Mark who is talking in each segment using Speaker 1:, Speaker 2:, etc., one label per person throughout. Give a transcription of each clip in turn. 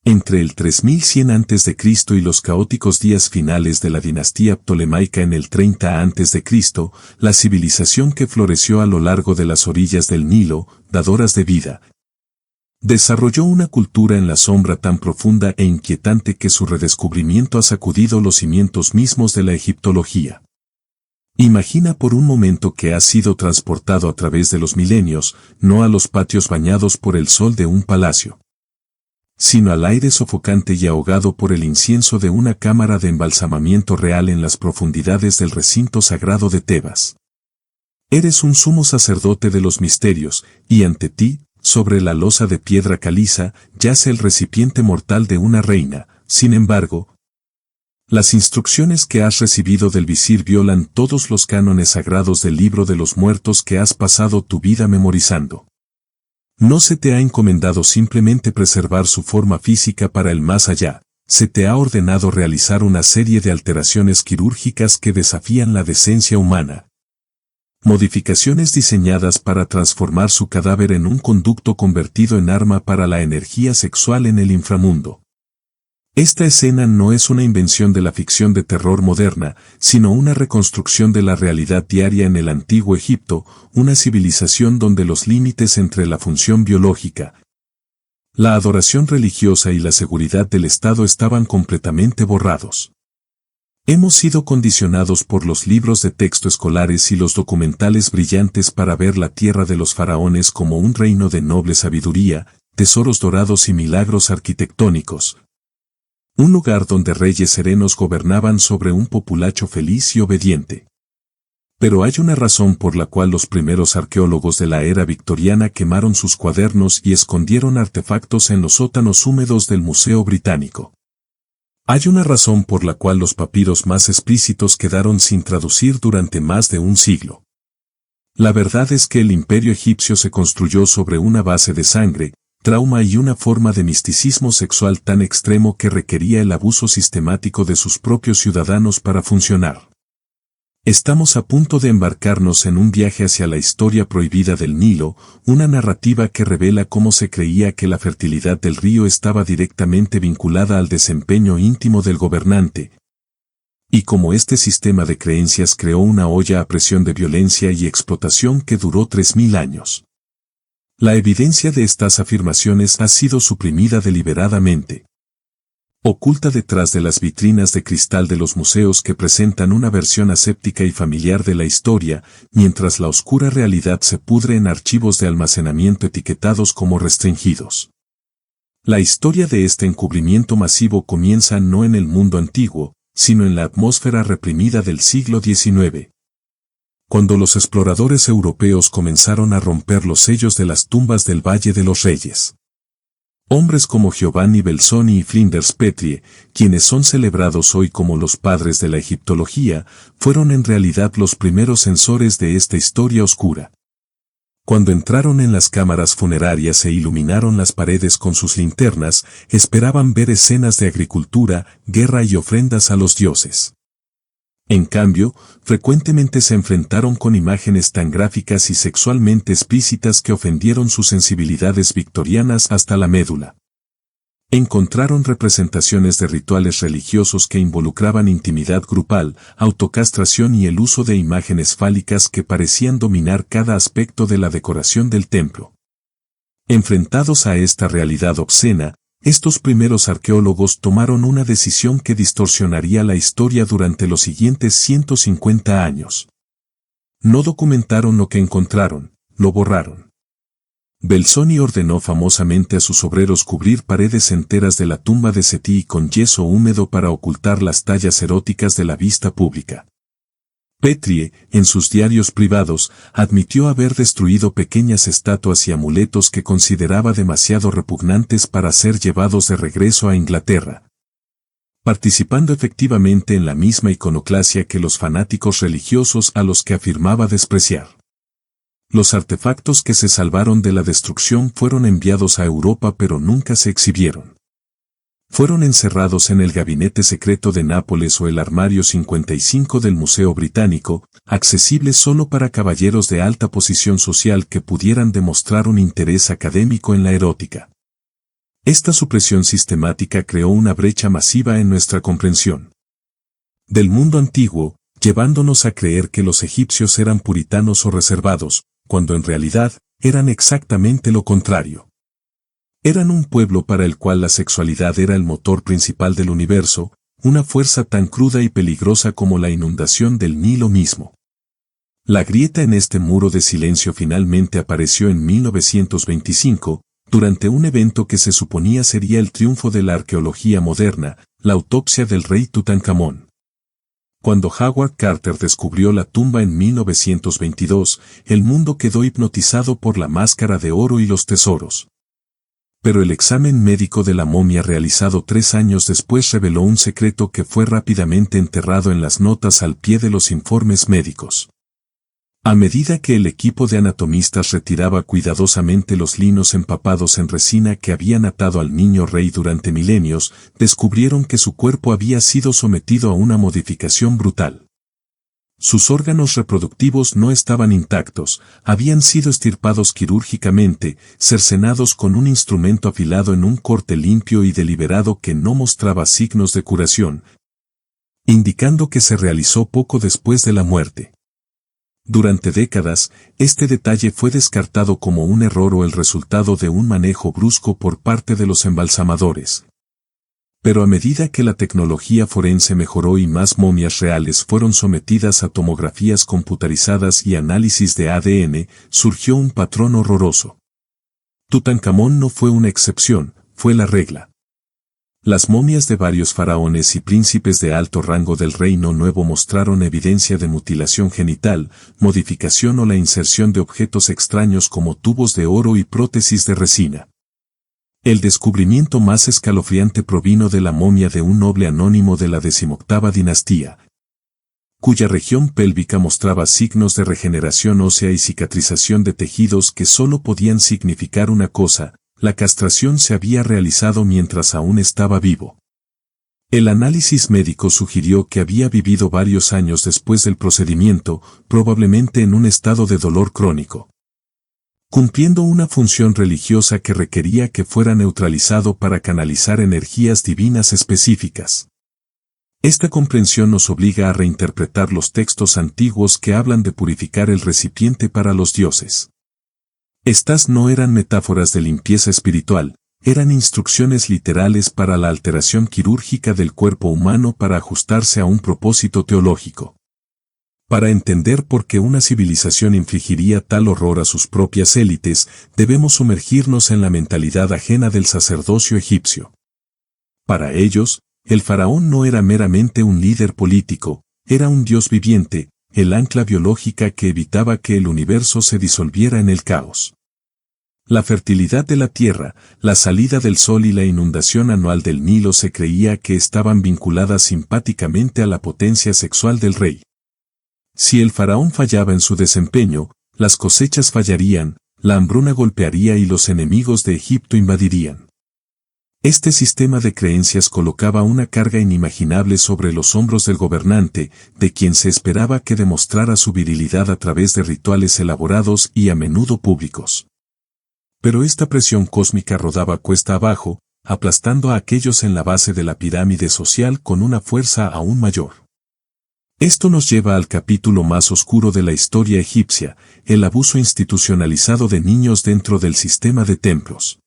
Speaker 1: Entre el 3100 a.C. y los caóticos días finales de la dinastía ptolemaica en el 30 a.C., la civilización que floreció a lo largo de las orillas del Nilo, dadoras de vida, desarrolló una cultura en la sombra tan profunda e inquietante que su redescubrimiento ha sacudido los cimientos mismos de la egiptología. Imagina por un momento que has sido transportado a través de los milenios, no a los patios bañados por el sol de un palacio, sino al aire sofocante y ahogado por el incienso de una cámara de embalsamamiento real en las profundidades del recinto sagrado de Tebas. Eres un sumo sacerdote de los misterios, y ante ti, sobre la losa de piedra caliza, yace el recipiente mortal de una reina. Sin embargo, las instrucciones que has recibido del visir violan todos los cánones sagrados del libro de los muertos que has pasado tu vida memorizando. No se te ha encomendado simplemente preservar su forma física para el más allá, se te ha ordenado realizar una serie de alteraciones quirúrgicas que desafían la decencia humana. Modificaciones diseñadas para transformar su cadáver en un conducto convertido en arma para la energía sexual en el inframundo. Esta escena no es una invención de la ficción de terror moderna, sino una reconstrucción de la realidad diaria en el antiguo Egipto, una civilización donde los límites entre la función biológica, la adoración religiosa y la seguridad del Estado estaban completamente borrados. Hemos sido condicionados por los libros de texto escolares y los documentales brillantes para ver la tierra de los faraones como un reino de noble sabiduría, tesoros dorados y milagros arquitectónicos. Un lugar donde reyes serenos gobernaban sobre un populacho feliz y obediente. Pero hay una razón por la cual los primeros arqueólogos de la era victoriana quemaron sus cuadernos y escondieron artefactos en los sótanos húmedos del Museo Británico. Hay una razón por la cual los papiros más explícitos quedaron sin traducir durante más de un siglo. La verdad es que el imperio egipcio se construyó sobre una base de sangre, trauma y una forma de misticismo sexual tan extremo que requería el abuso sistemático de sus propios ciudadanos para funcionar. Estamos a punto de embarcarnos en un viaje hacia la historia prohibida del Nilo, una narrativa que revela cómo se creía que la fertilidad del río estaba directamente vinculada al desempeño íntimo del gobernante, y cómo este sistema de creencias creó una olla a presión de violencia y explotación que duró 3000 años. La evidencia de estas afirmaciones ha sido suprimida deliberadamente. Oculta detrás de las vitrinas de cristal de los museos que presentan una versión aséptica y familiar de la historia, mientras la oscura realidad se pudre en archivos de almacenamiento etiquetados como restringidos. La historia de este encubrimiento masivo comienza no en el mundo antiguo, sino en la atmósfera reprimida del siglo XIX. Cuando los exploradores europeos comenzaron a romper los sellos de las tumbas del Valle de los Reyes. Hombres como Giovanni Belzoni y Flinders Petrie, quienes son celebrados hoy como los padres de la egiptología, fueron en realidad los primeros censores de esta historia oscura. Cuando entraron en las cámaras funerarias e iluminaron las paredes con sus linternas, esperaban ver escenas de agricultura, guerra y ofrendas a los dioses. En cambio, frecuentemente se enfrentaron con imágenes tan gráficas y sexualmente explícitas que ofendieron sus sensibilidades victorianas hasta la médula. Encontraron representaciones de rituales religiosos que involucraban intimidad grupal, autocastración y el uso de imágenes fálicas que parecían dominar cada aspecto de la decoración del templo. Enfrentados a esta realidad obscena, estos primeros arqueólogos tomaron una decisión que distorsionaría la historia durante los siguientes 150 años. No documentaron lo que encontraron, lo borraron. Belzoni ordenó famosamente a sus obreros cubrir paredes enteras de la tumba de Seti con yeso húmedo para ocultar las tallas eróticas de la vista pública. Petrie, en sus diarios privados, admitió haber destruido pequeñas estatuas y amuletos que consideraba demasiado repugnantes para ser llevados de regreso a Inglaterra, participando efectivamente en la misma iconoclasia que los fanáticos religiosos a los que afirmaba despreciar. Los artefactos que se salvaron de la destrucción fueron enviados a Europa pero nunca se exhibieron. Fueron encerrados en el gabinete secreto de Nápoles o el armario 55 del Museo Británico, accesible solo para caballeros de alta posición social que pudieran demostrar un interés académico en la erótica. Esta supresión sistemática creó una brecha masiva en nuestra comprensión del mundo antiguo, llevándonos a creer que los egipcios eran puritanos o reservados, cuando en realidad eran exactamente lo contrario. Eran un pueblo para el cual la sexualidad era el motor principal del universo, una fuerza tan cruda y peligrosa como la inundación del Nilo mismo. La grieta en este muro de silencio finalmente apareció en 1925, durante un evento que se suponía sería el triunfo de la arqueología moderna, la autopsia del rey Tutankamón. Cuando Howard Carter descubrió la tumba en 1922, el mundo quedó hipnotizado por la máscara de oro y los tesoros. Pero el examen médico de la momia realizado 3 años después reveló un secreto que fue rápidamente enterrado en las notas al pie de los informes médicos. A medida que el equipo de anatomistas retiraba cuidadosamente los linos empapados en resina que habían atado al niño rey durante milenios, descubrieron que su cuerpo había sido sometido a una modificación brutal. Sus órganos reproductivos no estaban intactos, habían sido extirpados quirúrgicamente, cercenados con un instrumento afilado en un corte limpio y deliberado que no mostraba signos de curación, indicando que se realizó poco después de la muerte. Durante décadas, este detalle fue descartado como un error o el resultado de un manejo brusco por parte de los embalsamadores. Pero a medida que la tecnología forense mejoró y más momias reales fueron sometidas a tomografías computarizadas y análisis de ADN, surgió un patrón horroroso. Tutankamón no fue una excepción, fue la regla. Las momias de varios faraones y príncipes de alto rango del Reino Nuevo mostraron evidencia de mutilación genital, modificación o la inserción de objetos extraños como tubos de oro y prótesis de resina. El descubrimiento más escalofriante provino de la momia de un noble anónimo de la 18ª dinastía, cuya región pélvica mostraba signos de regeneración ósea y cicatrización de tejidos que solo podían significar una cosa: la castración se había realizado mientras aún estaba vivo. El análisis médico sugirió que había vivido varios años después del procedimiento, probablemente en un estado de dolor crónico, cumpliendo una función religiosa que requería que fuera neutralizado para canalizar energías divinas específicas. Esta comprensión nos obliga a reinterpretar los textos antiguos que hablan de purificar el recipiente para los dioses. Estas no eran metáforas de limpieza espiritual, eran instrucciones literales para la alteración quirúrgica del cuerpo humano para ajustarse a un propósito teológico. Para entender por qué una civilización infligiría tal horror a sus propias élites, debemos sumergirnos en la mentalidad ajena del sacerdocio egipcio. Para ellos, el faraón no era meramente un líder político, era un dios viviente, el ancla biológica que evitaba que el universo se disolviera en el caos. La fertilidad de la tierra, la salida del sol y la inundación anual del Nilo se creía que estaban vinculadas simpáticamente a la potencia sexual del rey. Si el faraón fallaba en su desempeño, las cosechas fallarían, la hambruna golpearía y los enemigos de Egipto invadirían. Este sistema de creencias colocaba una carga inimaginable sobre los hombros del gobernante, de quien se esperaba que demostrara su virilidad a través de rituales elaborados y a menudo públicos. Pero esta presión cósmica rodaba cuesta abajo, aplastando a aquellos en la base de la pirámide social con una fuerza aún mayor. Esto nos lleva al capítulo más oscuro de la historia egipcia, el abuso institucionalizado de niños dentro del sistema de templos.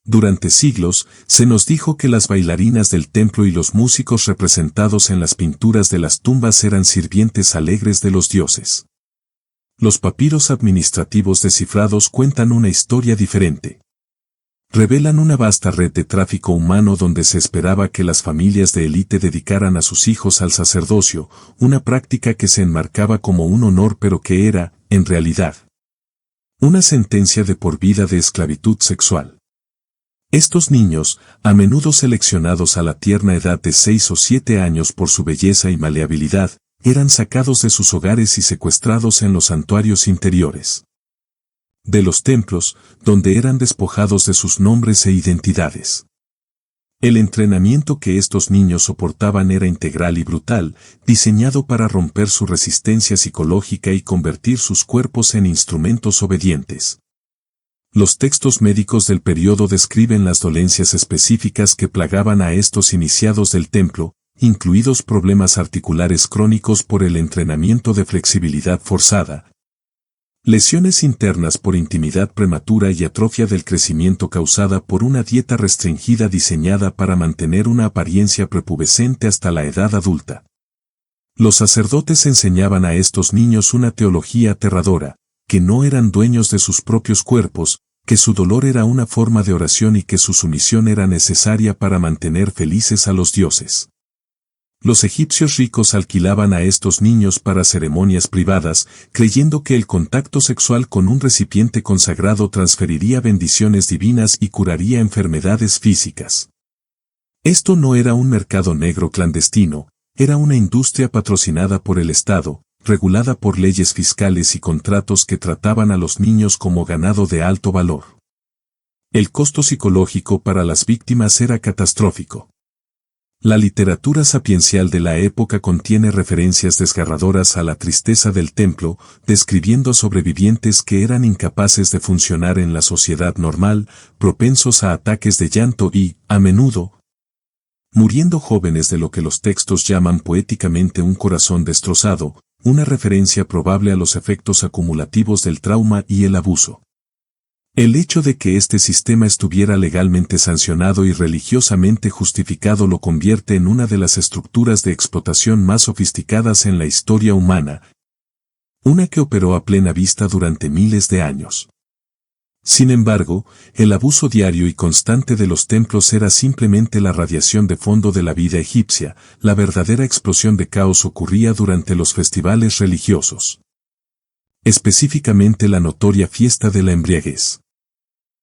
Speaker 1: Durante siglos, se nos dijo que las bailarinas del templo y los músicos representados en las pinturas de las tumbas eran sirvientes alegres de los dioses. Los papiros administrativos descifrados cuentan una historia diferente. Revelan una vasta red de tráfico humano donde se esperaba que las familias de élite dedicaran a sus hijos al sacerdocio, una práctica que se enmarcaba como un honor pero que era, en realidad, una sentencia de por vida de esclavitud sexual. Estos niños, a menudo seleccionados a la tierna edad de 6 o 7 años por su belleza y maleabilidad, eran sacados de sus hogares y secuestrados en los santuarios interiores de los templos, donde eran despojados de sus nombres e identidades. El entrenamiento que estos niños soportaban era integral y brutal, diseñado para romper su resistencia psicológica y convertir sus cuerpos en instrumentos obedientes. Los textos médicos del periodo describen las dolencias específicas que plagaban a estos iniciados del templo, incluidos problemas articulares crónicos por el entrenamiento de flexibilidad forzada, lesiones internas por intimidad prematura y atrofia del crecimiento causada por una dieta restringida diseñada para mantener una apariencia prepubescente hasta la edad adulta. Los sacerdotes enseñaban a estos niños una teología aterradora, que no eran dueños de sus propios cuerpos, que su dolor era una forma de oración y que su sumisión era necesaria para mantener felices a los dioses. Los egipcios ricos alquilaban a estos niños para ceremonias privadas, creyendo que el contacto sexual con un recipiente consagrado transferiría bendiciones divinas y curaría enfermedades físicas. Esto no era un mercado negro clandestino, era una industria patrocinada por el Estado, regulada por leyes fiscales y contratos que trataban a los niños como ganado de alto valor. El costo psicológico para las víctimas era catastrófico. La literatura sapiencial de la época contiene referencias desgarradoras a la tristeza del templo, describiendo a sobrevivientes que eran incapaces de funcionar en la sociedad normal, propensos a ataques de llanto y, a menudo, muriendo jóvenes de lo que los textos llaman poéticamente un corazón destrozado, una referencia probable a los efectos acumulativos del trauma y el abuso. El hecho de que este sistema estuviera legalmente sancionado y religiosamente justificado lo convierte en una de las estructuras de explotación más sofisticadas en la historia humana, una que operó a plena vista durante miles de años. Sin embargo, el abuso diario y constante de los templos era simplemente la radiación de fondo de la vida egipcia, la verdadera explosión de caos ocurría durante los festivales religiosos. Específicamente la notoria fiesta de la embriaguez.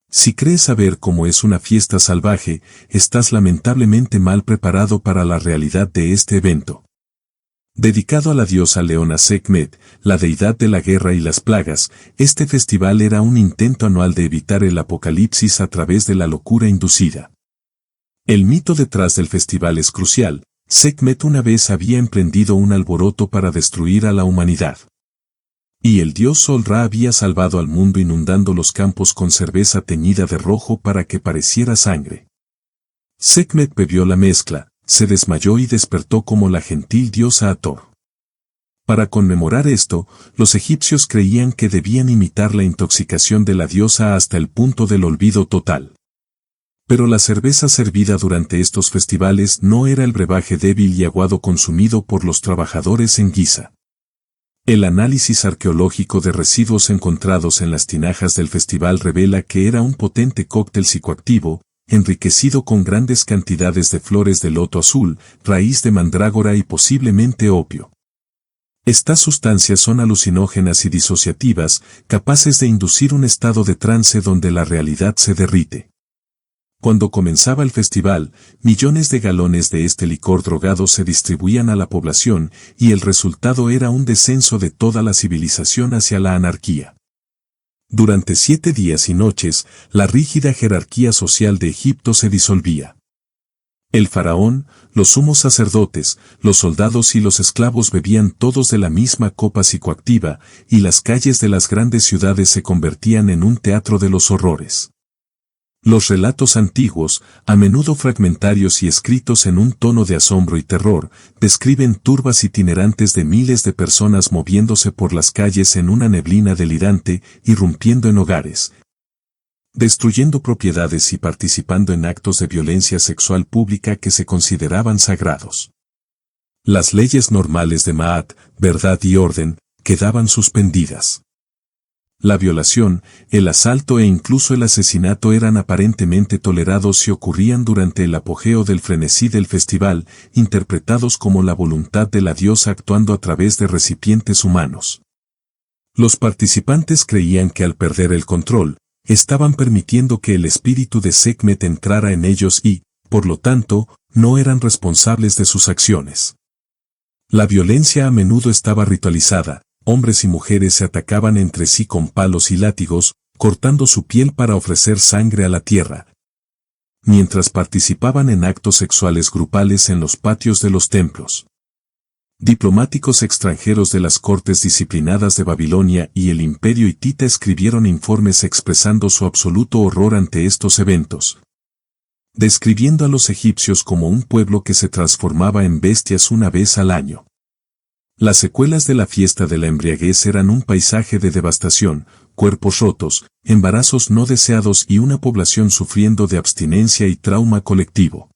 Speaker 1: Si crees saber cómo es una fiesta salvaje, estás lamentablemente mal preparado para la realidad de este evento. Dedicado a la diosa leona Sekhmet, la deidad de la guerra y las plagas, este festival era un intento anual de evitar el apocalipsis a través de la locura inducida. El mito detrás del festival es crucial. Sekhmet una vez había emprendido un alboroto para destruir a la humanidad. Y el dios Sol Ra había salvado al mundo inundando los campos con cerveza teñida de rojo para que pareciera sangre. Sekhmet bebió la mezcla, se desmayó y despertó como la gentil diosa Hathor. Para conmemorar esto, los egipcios creían que debían imitar la intoxicación de la diosa hasta el punto del olvido total. Pero la cerveza servida durante estos festivales no era el brebaje débil y aguado consumido por los trabajadores en Giza. El análisis arqueológico de residuos encontrados en las tinajas del festival revela que era un potente cóctel psicoactivo, enriquecido con grandes cantidades de flores de loto azul, raíz de mandrágora y posiblemente opio. Estas sustancias son alucinógenas y disociativas, capaces de inducir un estado de trance donde la realidad se derrite. Cuando comenzaba el festival, millones de galones de este licor drogado se distribuían a la población y el resultado era un descenso de toda la civilización hacia la anarquía. Durante 7 días y noches, la rígida jerarquía social de Egipto se disolvía. El faraón, los sumos sacerdotes, los soldados y los esclavos bebían todos de la misma copa psicoactiva, y las calles de las grandes ciudades se convertían en un teatro de los horrores. Los relatos antiguos, a menudo fragmentarios y escritos en un tono de asombro y terror, describen turbas itinerantes de miles de personas moviéndose por las calles en una neblina delirante, irrumpiendo en hogares, destruyendo propiedades y participando en actos de violencia sexual pública que se consideraban sagrados. Las leyes normales de Maat, verdad y orden, quedaban suspendidas. La violación, el asalto e incluso el asesinato eran aparentemente tolerados si ocurrían durante el apogeo del frenesí del festival, interpretados como la voluntad de la diosa actuando a través de recipientes humanos. Los participantes creían que al perder el control, estaban permitiendo que el espíritu de Sekhmet entrara en ellos y, por lo tanto, no eran responsables de sus acciones. La violencia a menudo estaba ritualizada. Hombres y mujeres se atacaban entre sí con palos y látigos, cortando su piel para ofrecer sangre a la tierra, mientras participaban en actos sexuales grupales en los patios de los templos. Diplomáticos extranjeros de las cortes disciplinadas de Babilonia y el imperio hitita escribieron informes expresando su absoluto horror ante estos eventos, describiendo a los egipcios como un pueblo que se transformaba en bestias una vez al año. Las secuelas de la fiesta de la embriaguez eran un paisaje de devastación, cuerpos rotos, embarazos no deseados y una población sufriendo de abstinencia y trauma colectivo.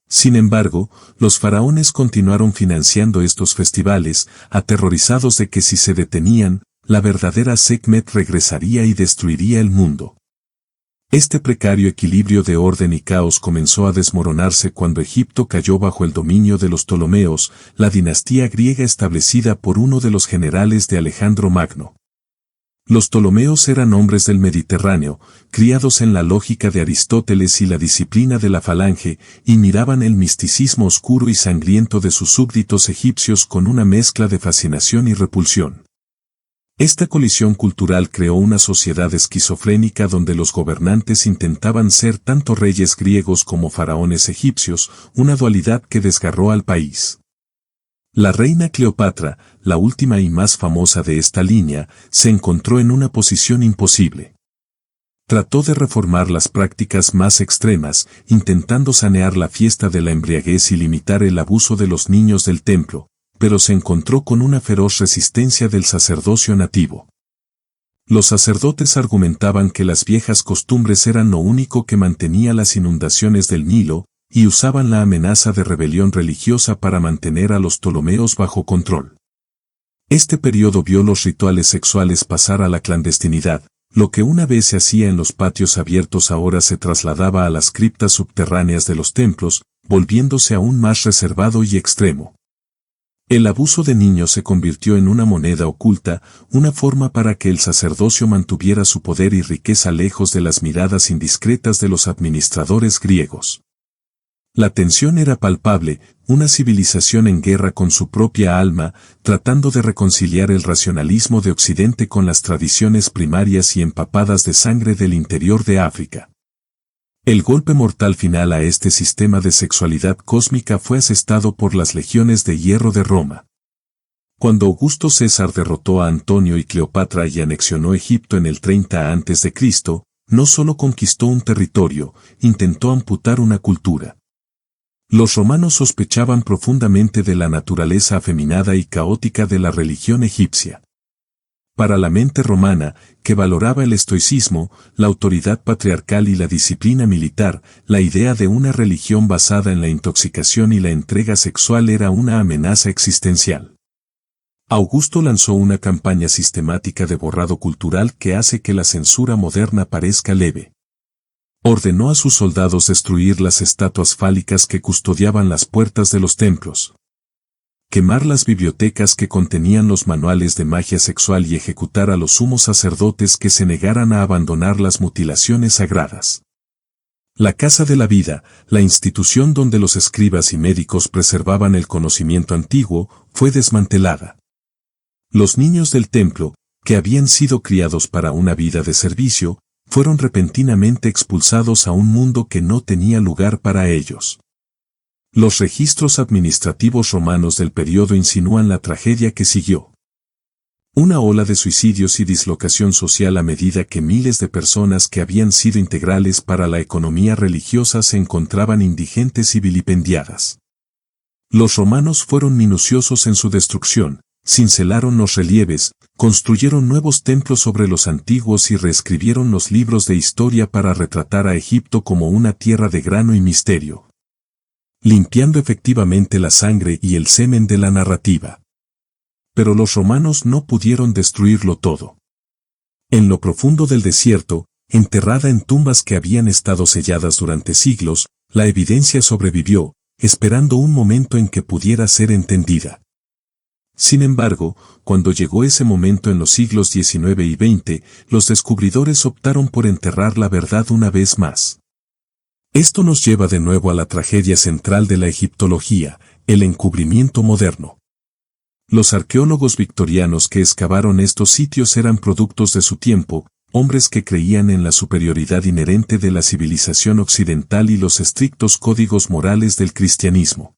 Speaker 1: Sin embargo, los faraones continuaron financiando estos festivales, aterrorizados de que si se detenían, la verdadera Sekhmet regresaría y destruiría el mundo. Este precario equilibrio de orden y caos comenzó a desmoronarse cuando Egipto cayó bajo el dominio de los Ptolomeos, la dinastía griega establecida por uno de los generales de Alejandro Magno. Los Ptolomeos eran hombres del Mediterráneo, criados en la lógica de Aristóteles y la disciplina de la falange, y miraban el misticismo oscuro y sangriento de sus súbditos egipcios con una mezcla de fascinación y repulsión. Esta colisión cultural creó una sociedad esquizofrénica donde los gobernantes intentaban ser tanto reyes griegos como faraones egipcios, una dualidad que desgarró al país. La reina Cleopatra, la última y más famosa de esta línea, se encontró en una posición imposible. Trató de reformar las prácticas más extremas, intentando sanear la fiesta de la embriaguez y limitar el abuso de los niños del templo, pero se encontró con una feroz resistencia del sacerdocio nativo. Los sacerdotes argumentaban que las viejas costumbres eran lo único que mantenía las inundaciones del Nilo, y usaban la amenaza de rebelión religiosa para mantener a los Ptolomeos bajo control. Este periodo vio los rituales sexuales pasar a la clandestinidad, lo que una vez se hacía en los patios abiertos ahora se trasladaba a las criptas subterráneas de los templos, volviéndose aún más reservado y extremo. El abuso de niños se convirtió en una moneda oculta, una forma para que el sacerdocio mantuviera su poder y riqueza lejos de las miradas indiscretas de los administradores griegos. La tensión era palpable, una civilización en guerra con su propia alma, tratando de reconciliar el racionalismo de Occidente con las tradiciones primarias y empapadas de sangre del interior de África. El golpe mortal final a este sistema de sexualidad cósmica fue asestado por las legiones de hierro de Roma. Cuando Augusto César derrotó a Antonio y Cleopatra y anexionó Egipto en el 30 a.C., no solo conquistó un territorio, intentó amputar una cultura. Los romanos sospechaban profundamente de la naturaleza afeminada y caótica de la religión egipcia. Para la mente romana, que valoraba el estoicismo, la autoridad patriarcal y la disciplina militar, la idea de una religión basada en la intoxicación y la entrega sexual era una amenaza existencial. Augusto lanzó una campaña sistemática de borrado cultural que hace que la censura moderna parezca leve. Ordenó a sus soldados destruir las estatuas fálicas que custodiaban las puertas de los templos, quemar las bibliotecas que contenían los manuales de magia sexual y ejecutar a los sumos sacerdotes que se negaran a abandonar las mutilaciones sagradas. La Casa de la Vida, la institución donde los escribas y médicos preservaban el conocimiento antiguo, fue desmantelada. Los niños del templo, que habían sido criados para una vida de servicio, fueron repentinamente expulsados a un mundo que no tenía lugar para ellos. Los registros administrativos romanos del periodo insinúan la tragedia que siguió. Una ola de suicidios y dislocación social a medida que miles de personas que habían sido integrales para la economía religiosa se encontraban indigentes y vilipendiadas. Los romanos fueron minuciosos en su destrucción, cincelaron los relieves, construyeron nuevos templos sobre los antiguos y reescribieron los libros de historia para retratar a Egipto como una tierra de grano y misterio, limpiando efectivamente la sangre y el semen de la narrativa. Pero los romanos no pudieron destruirlo todo. En lo profundo del desierto, enterrada en tumbas que habían estado selladas durante siglos, la evidencia sobrevivió, esperando un momento en que pudiera ser entendida. Sin embargo, cuando llegó ese momento en los siglos XIX y XX, los descubridores optaron por enterrar la verdad una vez más. Esto nos lleva de nuevo a la tragedia central de la egiptología, el encubrimiento moderno. Los arqueólogos victorianos que excavaron estos sitios eran productos de su tiempo, hombres que creían en la superioridad inherente de la civilización occidental y los estrictos códigos morales del cristianismo.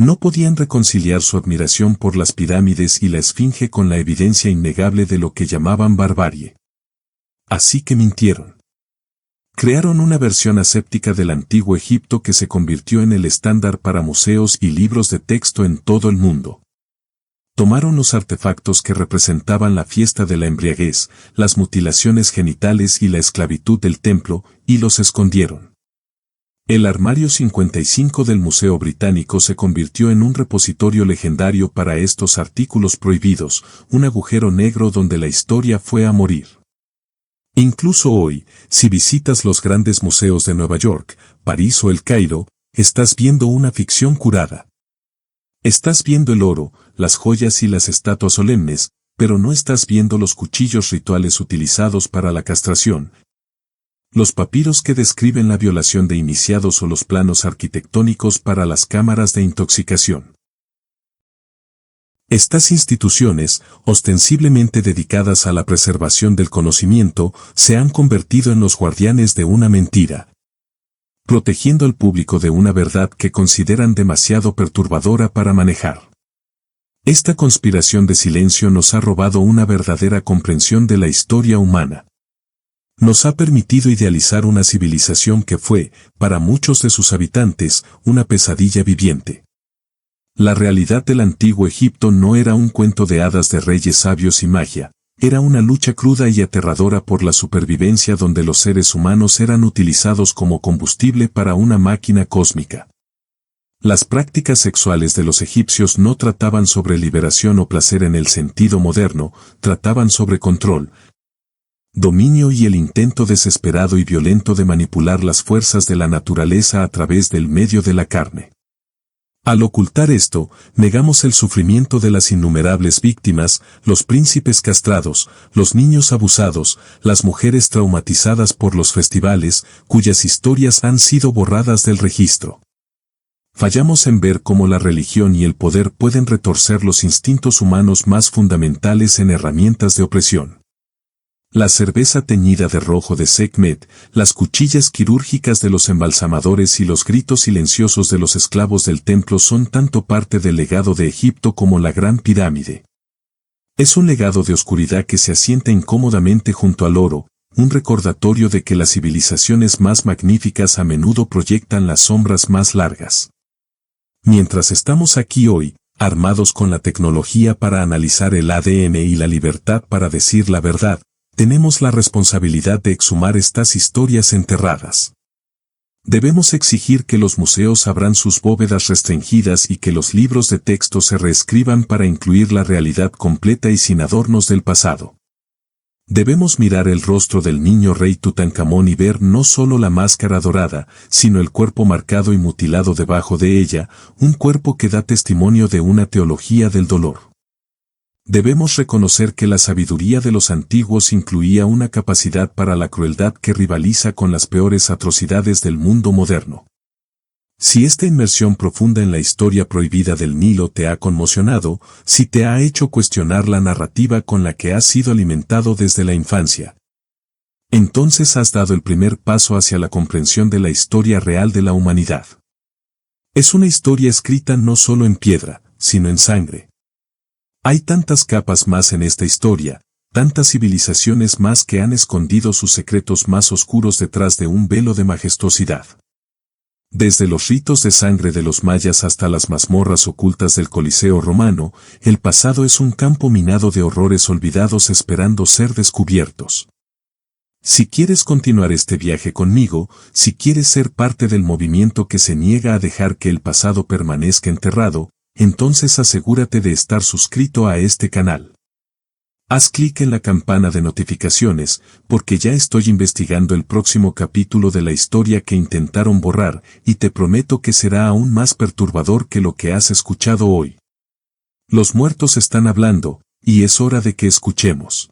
Speaker 1: No podían reconciliar su admiración por las pirámides y la esfinge con la evidencia innegable de lo que llamaban barbarie. Así que mintieron. Crearon una versión aséptica del antiguo Egipto que se convirtió en el estándar para museos y libros de texto en todo el mundo. Tomaron los artefactos que representaban la fiesta de la embriaguez, las mutilaciones genitales y la esclavitud del templo, y los escondieron. El armario 55 del Museo Británico se convirtió en un repositorio legendario para estos artículos prohibidos, un agujero negro donde la historia fue a morir. Incluso hoy, si visitas los grandes museos de Nueva York, París o El Cairo, estás viendo una ficción curada. Estás viendo el oro, las joyas y las estatuas solemnes, pero no estás viendo los cuchillos rituales utilizados para la castración, los papiros que describen la violación de iniciados o los planos arquitectónicos para las cámaras de intoxicación. Estas instituciones, ostensiblemente dedicadas a la preservación del conocimiento, se han convertido en los guardianes de una mentira, protegiendo al público de una verdad que consideran demasiado perturbadora para manejar. Esta conspiración de silencio nos ha robado una verdadera comprensión de la historia humana. Nos ha permitido idealizar una civilización que fue, para muchos de sus habitantes, una pesadilla viviente. La realidad del antiguo Egipto no era un cuento de hadas de reyes sabios y magia, era una lucha cruda y aterradora por la supervivencia donde los seres humanos eran utilizados como combustible para una máquina cósmica. Las prácticas sexuales de los egipcios no trataban sobre liberación o placer en el sentido moderno, trataban sobre control, dominio y el intento desesperado y violento de manipular las fuerzas de la naturaleza a través del medio de la carne. Al ocultar esto, negamos el sufrimiento de las innumerables víctimas, los príncipes castrados, los niños abusados, las mujeres traumatizadas por los festivales, cuyas historias han sido borradas del registro. Fallamos en ver cómo la religión y el poder pueden retorcer los instintos humanos más fundamentales en herramientas de opresión. La cerveza teñida de rojo de Sekhmet, las cuchillas quirúrgicas de los embalsamadores y los gritos silenciosos de los esclavos del templo son tanto parte del legado de Egipto como la Gran Pirámide. Es un legado de oscuridad que se asienta incómodamente junto al oro, un recordatorio de que las civilizaciones más magníficas a menudo proyectan las sombras más largas. Mientras estamos aquí hoy, armados con la tecnología para analizar el ADN y la libertad para decir la verdad, tenemos la responsabilidad de exhumar estas historias enterradas. Debemos exigir que los museos abran sus bóvedas restringidas y que los libros de texto se reescriban para incluir la realidad completa y sin adornos del pasado. Debemos mirar el rostro del niño rey Tutankamón y ver no solo la máscara dorada, sino el cuerpo marcado y mutilado debajo de ella, un cuerpo que da testimonio de una teología del dolor. Debemos reconocer que la sabiduría de los antiguos incluía una capacidad para la crueldad que rivaliza con las peores atrocidades del mundo moderno. Si esta inmersión profunda en la historia prohibida del Nilo te ha conmocionado, si te ha hecho cuestionar la narrativa con la que has sido alimentado desde la infancia, entonces has dado el primer paso hacia la comprensión de la historia real de la humanidad. Es una historia escrita no solo en piedra, sino en sangre. Hay tantas capas más en esta historia, tantas civilizaciones más que han escondido sus secretos más oscuros detrás de un velo de majestuosidad. Desde los ritos de sangre de los mayas hasta las mazmorras ocultas del Coliseo romano, el pasado es un campo minado de horrores olvidados esperando ser descubiertos. Si quieres continuar este viaje conmigo, si quieres ser parte del movimiento que se niega a dejar que el pasado permanezca enterrado, entonces asegúrate de estar suscrito a este canal. Haz clic en la campana de notificaciones, porque ya estoy investigando el próximo capítulo de la historia que intentaron borrar, y te prometo que será aún más perturbador que lo que has escuchado hoy. Los muertos están hablando, y es hora de que escuchemos.